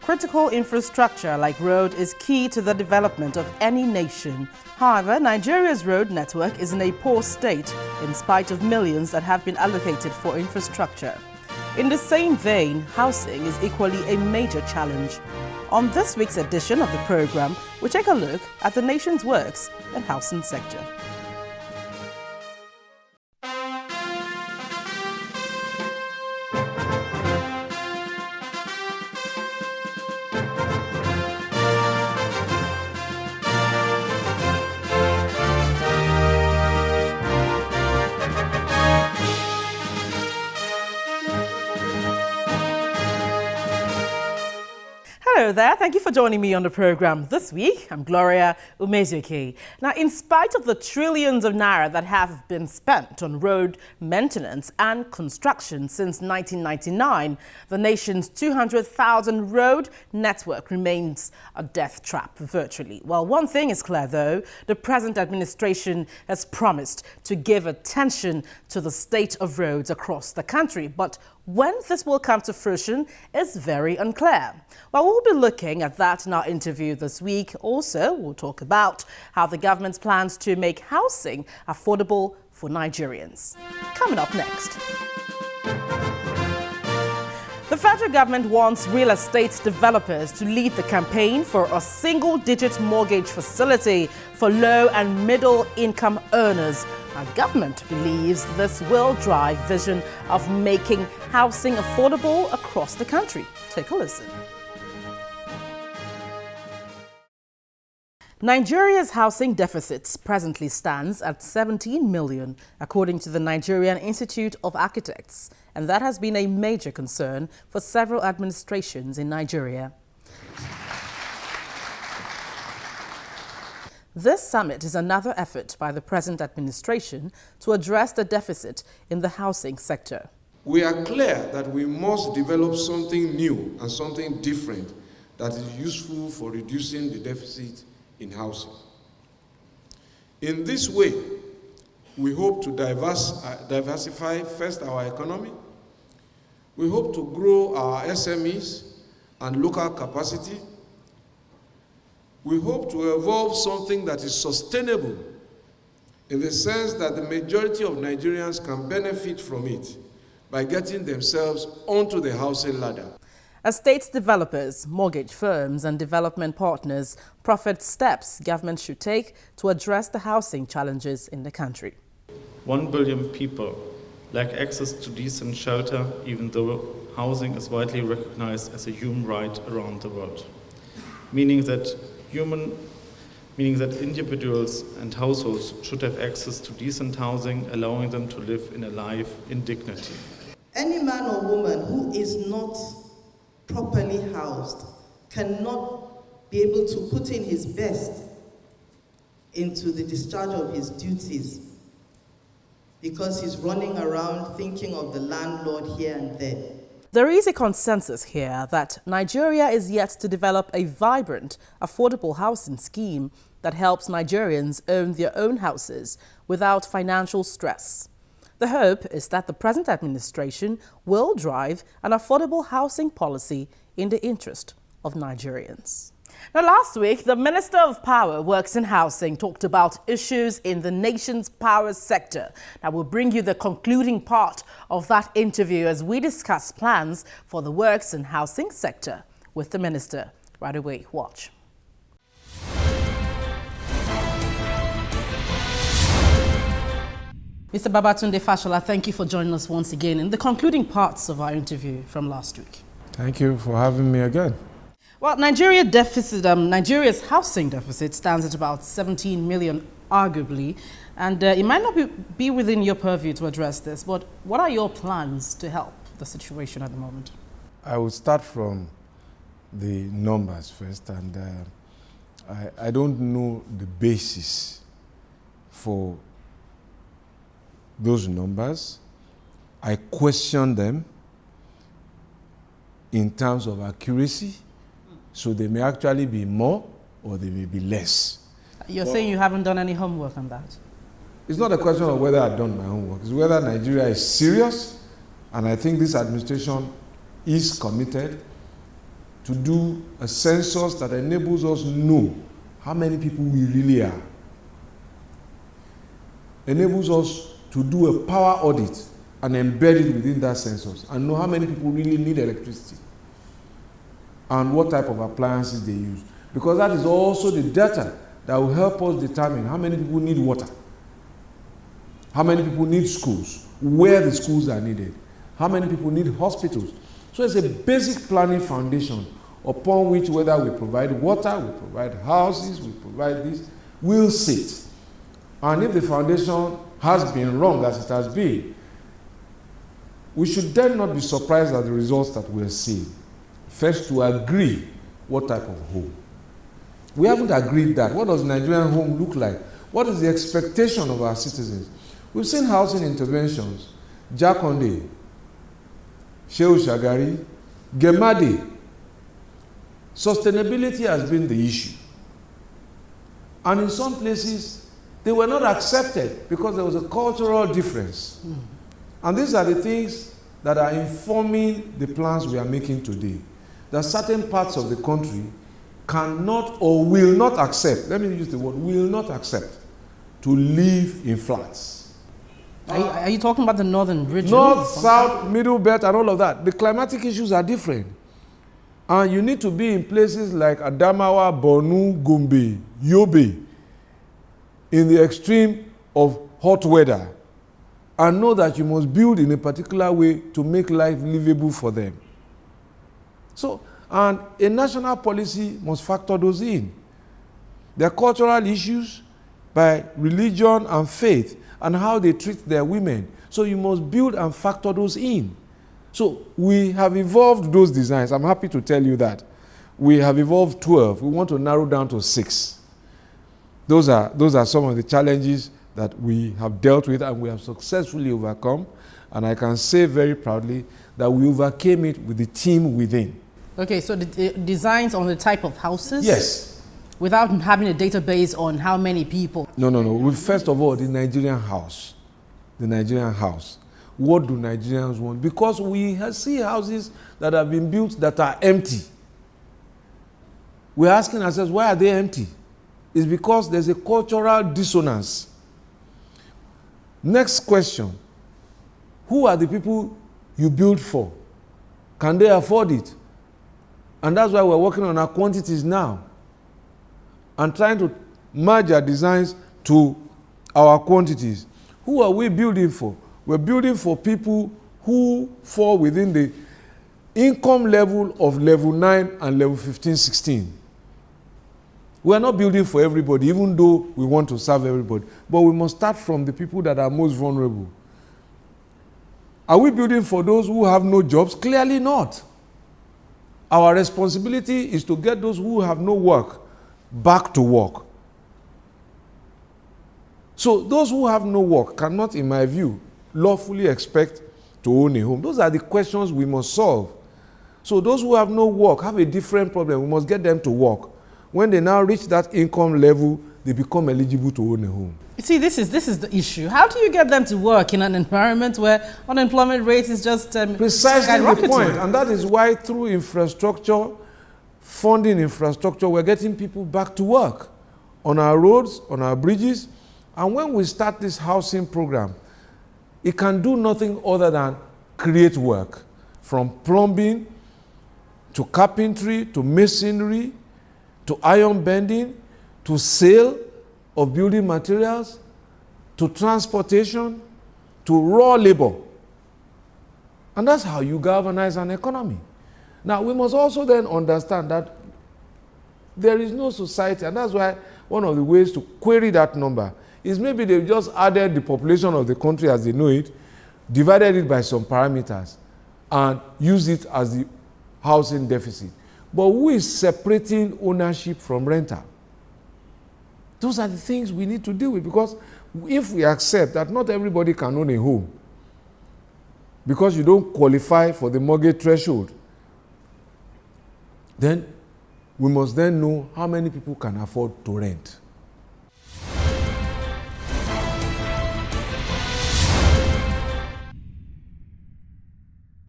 critical infrastructure like road is key to the development of any nation. However, Nigeria's road network is in a poor state in spite of millions that have been allocated for infrastructure. In the same vein, housing is equally a major challenge. On this week's edition of the program, we take a look at the nation's works and housing sector. Hello there, thank you for joining me on the program this week. I'm Gloria Umezuki. Now, in spite of the trillions of naira that have been spent on road maintenance and construction since 1999, the nation's 200,000 road network remains a death trap virtually. Well, one thing is clear though, the present administration has promised to give attention to the state of roads across the country, but when this will come to fruition is very unclear. Well, we'll be looking at that in our interview this week. Also, we'll talk about how the government's plans to make housing affordable for Nigerians. Coming up next. The federal government wants real estate developers to lead the campaign for a single-digit mortgage facility for low and middle-income earners. Our government believes this will drive vision of making housing affordable across the country. Take a listen. Nigeria's housing deficit presently stands at 17 million, according to the Nigerian Institute of Architects, and that has been a major concern for several administrations in Nigeria. This summit is another effort by the present administration to address the deficit in the housing sector. We are clear that we must develop something new and something different that is useful for reducing the deficit in housing. In this way, we hope to diversify first our economy. We hope to grow our SMEs and local capacity. We hope to evolve something that is sustainable in the sense that the majority of Nigerians can benefit from it by getting themselves onto the housing ladder. As state developers, mortgage firms and development partners proffered steps government should take to address the housing challenges in the country. 1 billion people lack access to decent shelter, even though housing is widely recognized as a human right around the world, meaning that individuals and households should have access to decent housing, allowing them to live in a life in dignity. Any man or woman who is not properly housed cannot be able to put in his best into the discharge of his duties because he's running around thinking of the landlord here and there. There is a consensus here that Nigeria is yet to develop a vibrant, affordable housing scheme that helps Nigerians own their own houses without financial stress. The hope is that the present administration will drive an affordable housing policy in the interest of Nigerians. Now, last week, the Minister of Power, Works and Housing talked about issues in the nation's power sector. Now, we'll bring you the concluding part of that interview as we discuss plans for the works and housing sector with the Minister. Right away, watch. Mr. Babatunde Fashola, thank you for joining us once again in the concluding parts of our interview from last week. Thank you for having me again. Well, Nigeria's housing deficit stands at about 17 million, arguably, and it might not be within your purview to address this, but what are your plans to help the situation at the moment? I will start from the numbers first, and I don't know the basis for those numbers. I question them in terms of accuracy, so they may actually be more or they may be less. You're saying you haven't done any homework on that? It's not a question of whether I've done my homework. It's whether Nigeria is serious, and I think this administration is committed to do a census that enables us to know how many people we really are. Enables us to do a power audit and embed it within that census and know how many people really need electricity and what type of appliances they use. Because that is also the data that will help us determine how many people need water, how many people need schools, where the schools are needed, how many people need hospitals. So it's a basic planning foundation upon which, whether we provide water, we provide houses, we provide this, will sit. And if the foundation has been wrong as it has been, we should then not be surprised at the results that we are seeing. First, to agree what type of home. We haven't agreed that. What does Nigerian home look like? What is the expectation of our citizens? We've seen housing interventions, Jakonde, Shehu Shagari, Gemade. Sustainability has been the issue. And in some places, they were not accepted because there was a cultural difference. And these are the things that are informing the plans we are making today. That certain parts of the country cannot or will not accept, let me use the word, will not accept to live in flats. Are you talking about the northern region? North, south, middle belt, and all of that. The climatic issues are different. And you need to be in places like Adamawa, Borno, Gombe, Yobe, in the extreme of hot weather, and know that you must build in a particular way to make life livable for them. So, and a national policy must factor those in. There are cultural issues by religion and faith and how they treat their women. So you must build and factor those in. So we have evolved those designs. I'm happy to tell you that. We have evolved 12. We want to narrow down to 6. Those are some of the challenges that we have dealt with and we have successfully overcome. And I can say very proudly that we overcame it with the team within. Okay, so the designs on the type of houses? Yes. Without having a database on how many people? No. Well, first of all, the Nigerian house. The Nigerian house. What do Nigerians want? Because we see houses that have been built that are empty. We're asking ourselves, why are they empty? It's because there's a cultural dissonance. Next question. Who are the people you build for? Can they afford it? And that's why we're working on our quantities now and trying to merge our designs to our quantities. Who are we building for? We're building for people who fall within the income level of level 9 and level 15, 16. We're not building for everybody, even though we want to serve everybody. But we must start from the people that are most vulnerable. Are we building for those who have no jobs? Clearly not. Our responsibility is to get those who have no work back to work. So those who have no work cannot, in my view, lawfully expect to own a home. Those are the questions we must solve. So those who have no work have a different problem. We must get them to work. When they now reach that income level, they become eligible to own a home. You see, this is the issue. How do you get them to work in an environment where unemployment rate is just precisely the point, and that is why through infrastructure, funding infrastructure, we're getting people back to work on our roads, on our bridges. And when we start this housing program, it can do nothing other than create work, from plumbing to carpentry to masonry to iron bending to sale of building materials to transportation to raw labor. And that's how you galvanize an economy. Now, we must also then understand that there is no society, and that's why one of the ways to query that number is maybe they've just added the population of the country as they know it, divided it by some parameters, and used it as the housing deficit. But who is separating ownership from rental? Those are the things we need to deal with, because if we accept that not everybody can own a home because you don't qualify for the mortgage threshold, then we must then know how many people can afford to rent.